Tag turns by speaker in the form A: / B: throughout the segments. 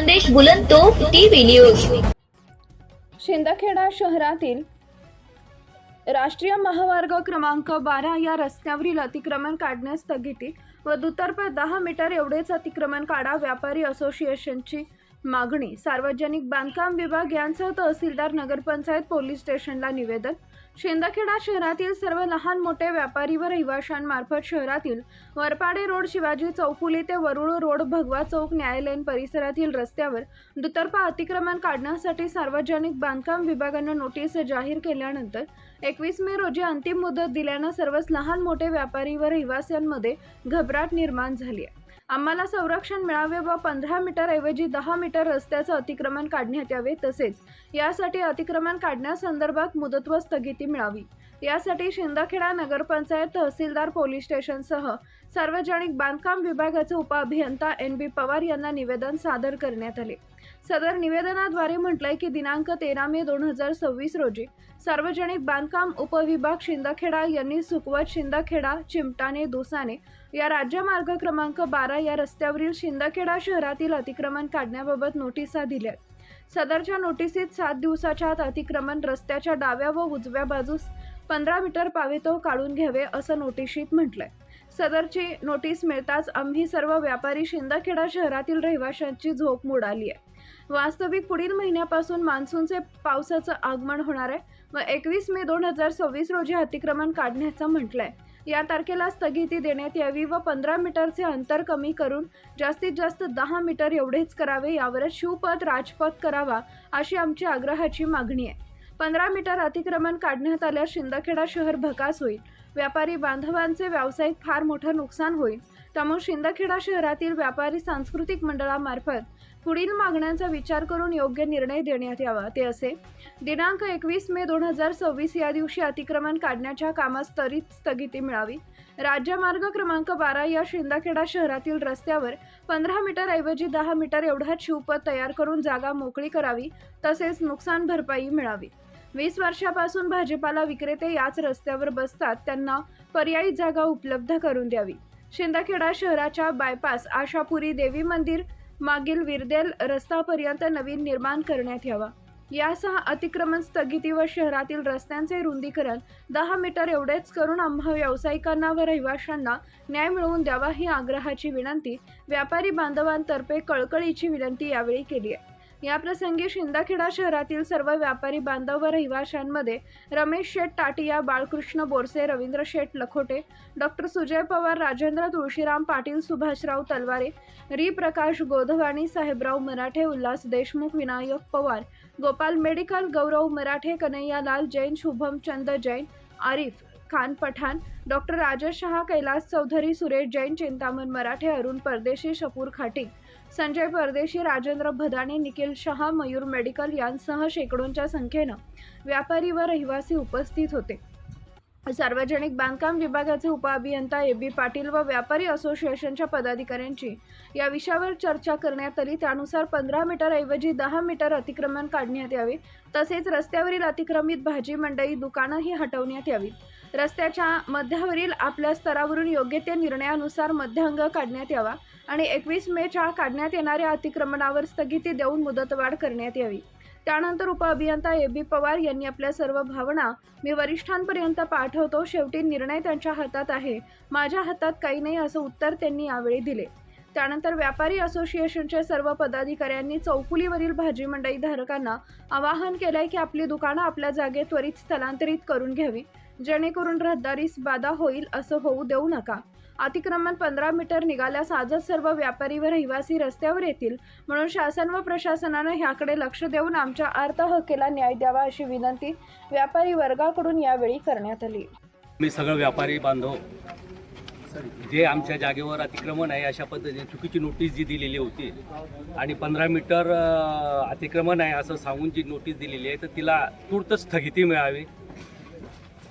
A: Khandesh Bulandtof TV news.
B: Shindkheda शहरातील राष्ट्रीय महामार्ग क्रमांक 12 या रस्त्यावरील अतिक्रमण काढण्यास स्थगिती व दुतर्फा 10 मीटर एवढेच अतिक्रमण काढा व्यापारी असोसिएशनची मागणी। सार्वजनिक बांधकाम विभाग यांसह तहसीलदार, नगरपंचायत, पोलीस स्टेशनला निवेदन। शिंदखेडा शहरातील सर्व लहान मोठे व्यापारी व रहिवाशांमार्फत शहरातील वरपाडे रोड, शिवाजी चौफुली ते वरुळ रोड, भगवा चौक, न्यायालयीन परिसरातील रस्त्यावर दुतर्फा अतिक्रमण काढण्यासाठी सार्वजनिक बांधकाम विभागाने नोटीस जाहीर केल्यानंतर 21 मे रोजी अंतिम मुदत दिल्याने सर्वच लहान मोठे व्यापारी व रहिवाशांमध्ये घबराट निर्माण झाली आहे। आम्हाला संरक्षण मिळावे व 15 मीटर ऐवजी 10 मीटर रस्त्याचं अतिक्रमण काढण्यात यावे, तसेच यासाठी अतिक्रमण काढण्यासंदर्भात मुदतवर स्थगिती मिळावी। यासाठी शिंदखेडा नगरपंचायत, तहसीलदार, पोलीस स्टेशनसह सार्वजनिक बांधकाम विभागाचे उपअभियंता NB पवार यांना निवेदन सादर करण्यात आले। सदर निवेदनाद्वारे म्हटलंय की दिनांक 13 मे 2026 रोजी सार्वजनिक बांधकाम उपविभाग शिंदखेडा यांनी सुकवत, शिंदखेडा, चिमटाणे, दुसाने या राज्यमार्ग क्रमांक 12 या रस्त्यावरील शिंदखेडा शहरातील अतिक्रमण काढण्याबाबत नोटिसा दिल्या। सदरच्या नोटिसीत 7 दिवसाच्या आत अतिक्रमण रस्त्याच्या डाव्या व उजव्या बाजूस 15 मीटर पावेतो काढून घ्यावे असं नोटिशीत म्हटलंय। सदरची नोटीस मिळताच आम्ही सर्व व्यापारी शिंदखेडा शहरातील रहिवाशांची झोप उडाली आहे। वास्तविक पुढील महिन्यापासून मान्सूनचे पावसाचं आगमन होणार आहे व 21 मे 2026 रोजी अतिक्रमण काढण्याचं म्हटलंय। या तारखेला स्थगिती देण्यात यावी व 15 मीटरचे अंतर कमी करून जास्तीत जास्त 10 मीटर एवढेच करावे, यावरच शिवपथ राजपथ करावा अशी आमची आग्रहाची मागणी आहे। 15 मीटर अतिक्रमण काढण्यात आल्यास शिंदखेडा शहर भकास होईल, व्यापारी बांधवांचे व्यावसायिक फार मोठं नुकसान होईल। त्यामुळे शिंदखेडा शहरातील व्यापारी सांस्कृतिक मंडळामार्फत पुढील मागण्यांचा विचार करून योग्य निर्णय देण्यात यावा। ते असे: दिनांक 21 मे 2026 या दिवशी अतिक्रमण काढण्याच्या कामास त्वरित स्थगिती मिळावी। राज्यमार्ग क्रमांक 12 या शिंदखेडा शहरातील रस्त्यावर 15 मीटर ऐवजी 10 मीटर एवढाच शिवपथ तयार करून जागा मोकळी करावी, तसेच नुकसान भरपाई मिळावी। 20 वर्षापासून भाजीपाला विक्रेते याच रस्त्यावर बसतात, त्यांना पर्यायी जागा उपलब्ध करून द्यावी। शिंदखेडा शहराच्या बायपास आशापुरी देवी मंदिर मागील विरदेल रस्त्यापर्यंत नवीन निर्माण करण्यात यावा। यासह अतिक्रमण स्थगिती व शहरातील रस्त्यांचे रुंदीकरण 10 मीटर एवढेच करून आम्हा व्यावसायिकांना व रहिवाशांना न्याय मिळवून द्यावा ही आग्रहाची विनंती व्यापारी बांधवांतर्फे कळकळीची विनंती यावेळी केली आहे। या प्रसंगी शिंदखेडा शहरातील सर्व व्यापारी बांधव व रहिवाशांमध्ये रमेश शेठ टाटिया, बाळकृष्ण बोरसे, रवींद्र शेठ लखोटे, डॉक्टर सुजय पवार, राजेंद्र तुळशीराम पाटील, सुभाषराव तलवारे, री प्रकाश गोधवाणी, साहेबराव मराठे, उल्हास देशमुख, विनायक पवार, गोपाल मेडिकल, गौरव मराठे, कन्हैयालाल जैन, शुभम चंद जैन, आरिफ खान पठाण, डॉक्टर राजेश शहा, कैलास चौधरी, सुरेश जैन, चिंतामण मराठे, अरुण परदेशी, शपूर खाटी, संजय परदेशी, राजेंद्र भदाणे, निखिल शहा, मयूर मेडिकल यांसह शेकडोंच्या संख्येनं व्यापारी व रहिवासी उपस्थित होते। सार्वजनिक बांधकाम विभागाचे उपअभियंता AB पाटील व व्यापारी असोसिएशनच्या पदाधिकाऱ्यांची या विषयावर चर्चा करण्यात आली। त्यानुसार 15 मीटर ऐवजी 10 मीटर अतिक्रमण काढण्यात यावे, तसेच रस्त्यावरील अतिक्रमित भाजी मंडई, दुकानंही हटवण्यात यावी। रस्त्याच्या मध्यावरील आपल्या स्तरावरून योग्य त्या निर्णयानुसार मध्यांग काढण्यात यावा आणि 21 मेच्या काढण्यात येणाऱ्या अतिक्रमणावर स्थगिती देऊन मुदतवाढ करण्यात यावी। त्यानंतर उपअभियंता AB पवार यांनी आपल्या सर्व भावना मी वरिष्ठांपर्यंत पाठवतो, शेवटी निर्णय त्यांच्या हातात आहे, माझ्या हातात काही नाही असं उत्तर त्यांनी यावेळी दिले। त्यानंतर व्यापारी असोसिएशनच्या सर्व पदाधिकाऱ्यांनी चौफुलीवरील भाजी मंडई धारकांना आवाहन केलंय की आपली दुकानं आपल्या जागेत त्वरित स्थलांतरित करून घ्यावी, जेणेकरून रहदारीस बाधा होईल असं होऊ देऊ नका। अतिक्रमण 15 मीटर निघाल्यास आजच सर्व व्यापारी व रहिवासी रस्त्यावर येतील, म्हणून शासन व प्रशासनानं ह्याकडे लक्ष देऊन आमच्या अर्थहक्काला न्याय द्यावा अशी विनंती व्यापारी वर्गाकडून यावेळी करण्यात आली।
C: मी सगळं व्यापारी बांधव जे आमच्या जागेवर अतिक्रमण आहे अशा पद्धतीने चुकीची नोटीस जी दिलेली होती आणि 15 मीटर अतिक्रमण आहे असं सांगून जी नोटीस दिलेली आहे, तर तिला तूर्त स्थगिती मिळावी।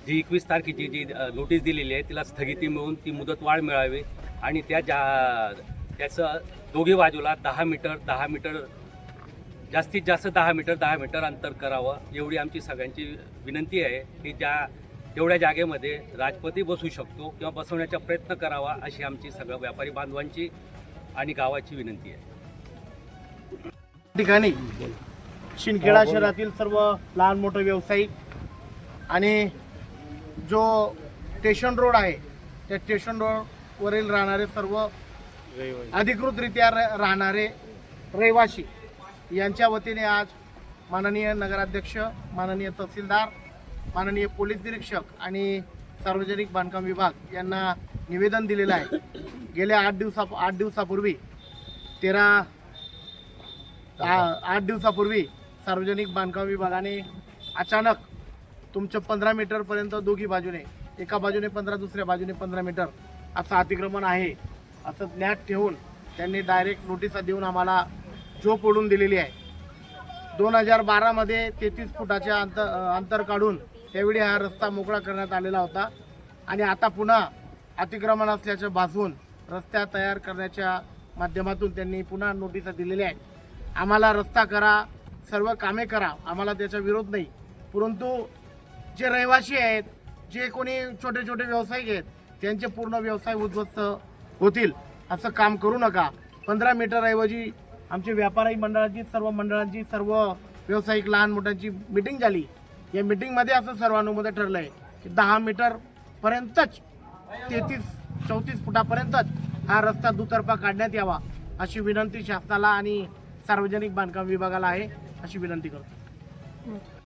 C: जी 21 तारखेची जी नोटीस दिलेली आहे तिला स्थगिती मिळून ती मुदतवाढ मिळावी आणि त्याचं दोघी बाजूला 10 मीटर जास्तीत जास्त 10 मीटर अंतर करावं एवढी आमची सगळ्यांची विनंती आहे की तेवढ्या जागेमध्ये राजपथही बसू शकतो किंवा बसवण्याचा प्रयत्न करावा अशी आमची सगळ्या व्यापारी बांधवांची आणि गावाची विनंती आहे।
D: ठिकाणी शिंदखेडा शहरातील सर्व लहान मोठे व्यावसायिक आणि जो स्टेशन रोड आहे त्या स्टेशन रोडवरील राहणारे सर्व अधिकृतरित्या राहणारे रहिवासी यांच्या वतीने आज माननीय नगराध्यक्ष, माननीय तहसीलदार, माननीय पोलीस निरीक्षक आणि सार्वजनिक बांधकाम विभाग यांना निवेदन दिलेलं आहे. गेल्या 8 दिवसापूर्वी 8 दिवसापूर्वी सार्वजनिक बांधकाम विभागाने अचानक तुमचं 15 मीटरपर्यंत दोघी बाजूने, एका बाजूने 15 दुसऱ्या बाजूने 15 मीटर असं अतिक्रमण आहे असं ज्ञात ठेवून त्यांनी डायरेक्ट नोटिसा देऊन आम्हाला झोप ओढून दिलेली आहे. 2012मध्ये 33 फुटाच्या अंतर काढून त्यावेळी हा रस्ता मोकळा करण्यात आलेला होता आणि आता पुन्हा अतिक्रमण असल्याच्या भासवून रस्ता तयार करण्याच्या माध्यमातून त्यांनी पुन्हा नोटिसा दिलेल्या आहेत. आम्हाला रस्ता करा, सर्व कामे करा, आम्हाला त्याचा विरोध नाही, परंतु जे रहिवासी आहेत, जे कोणी छोटे छोटे व्यावसायिक आहेत त्यांचे पूर्ण व्यवसाय उद्ध्वस्त होतील असं काम करू नका. 15 मीटरऐवजी आमची व्यापारी मंडळाची, सर्व मंडळांची, सर्व व्यावसायिक लहान मोठ्यांची मीटिंग झाली. या मीटिंगमध्ये असं सर्वानुमते ठरलं आहे की 10 मीटरपर्यंतच 34 फुटापर्यंतच हा रस्ता दुतर्फा काढण्यात यावा अशी विनंती शासनाला आणि सार्वजनिक बांधकाम विभागाला आहे अशी विनंती करतो.